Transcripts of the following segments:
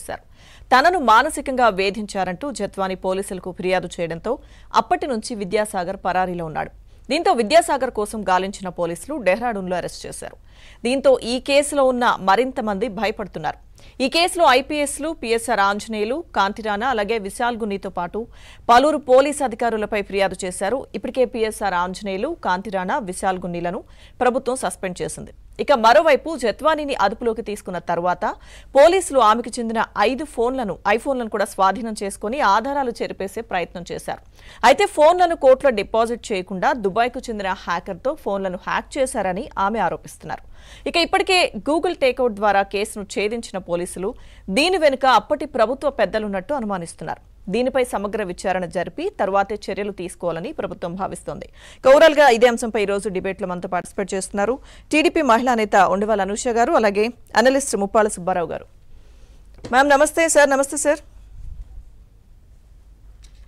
చేశారు. తనను మానసికంగా వేధించారంటూ జత్వాని పోలీసులకు ఫిర్యాదు చేయడంతో అప్పటి నుంచి విద్యాసాగర్ పరారీలో ఉన్నాడు. దీంతో విద్యాసాగర్ కోసం గాలించిన పోలీసులు డెహ్రాడూన్లో అరెస్ట్ చేశారు. దీంతో ఈ కేసులో ఉన్న మరింత మంది భయపడుతున్నారు. ఈ కేసులో ఐపీఎస్లు, పిఎస్ఆర్ ఆంజనేయులు, కాంతిరాణా అలాగే విశాల్ గున్నీతో పాటు పలువురు పోలీసు అధికారులపై ఫిర్యాదు చేశారు. ఇప్పటికే పిఎస్ఆర్ ఆంజనేయులు, కాంతిరాణా, విశాల్ గున్నీలను ప్రభుత్వం సస్పెండ్ చేసింది. ఇక మరోవైపు జత్వానీని అదుపులోకి తీసుకున్న తర్వాత పోలీసులు ఆమెకు చెందిన 5 ఐఫోన్లను కూడా స్వాధీనం చేసుకుని ఆధారాలు చెరిపేసే ప్రయత్నం చేశారు. అయితే ఫోన్లను కోర్టులో డిపాజిట్ చేయకుండా దుబాయ్కు చెందిన హ్యాకర్తో ఫోన్లను హ్యాక్ చేశారని ఆమె ఆరోపిస్తున్నారు. ఇక ఇప్పటికే గూగుల్ టేక్అవుట్ ద్వారా కేసును ఛేదించిన పోలీసులు దీని వెనుక అప్పటి ప్రభుత్వ పెద్దలున్నట్టు అనుమానిస్తున్నారు. దీనిపై సమగ్ర విచారణ జరిపి తర్వాతే చర్యలు తీసుకోవాలని ప్రభుత్వం భావిస్తోంది. ఓవరాల్ గా ఇదే అంశంపై ఈ రోజు డిబేట్లో మనతో పార్టిసిపేట్ చేస్తున్నారు టీడీపీ మహిళా నేత ఉండవల్లి అనూష గారు, అలాగే అనలిస్ట్ ముప్పాళ్ల సుబ్బారావు గారు. మ్యామ్ నమస్తే సార్. నమస్తే సార్.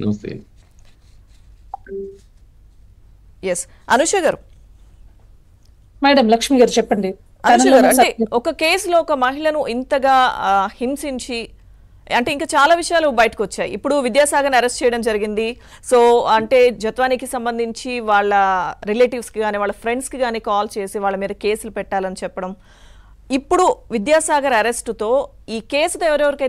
నమస్తే. ఎస్ అనూష గారు. మేడం లక్ష్మి గారు చెప్పండి. అనూష గారు, అంటే ఒక కేసులో ఒక మహిళను ఇంతగా హింసించి అంటే ఇంకా చాలా విషయాలు బయటకు వచ్చాయి. ఇప్పుడు విద్యాసాగర్ని అరెస్ట్ చేయడం జరిగింది. సో అంటే జత్వానీకి సంబంధించి వాళ్ళ రిలేటివ్స్కి కానీ వాళ్ళ ఫ్రెండ్స్కి కానీ కాల్ చేసి వాళ్ళ మీద కేసులు పెట్టాలని చెప్పడం. ఇప్పుడు విద్యాసాగర్ అరెస్టుతో ఈ కేసుతో ఎవరెవరికైతే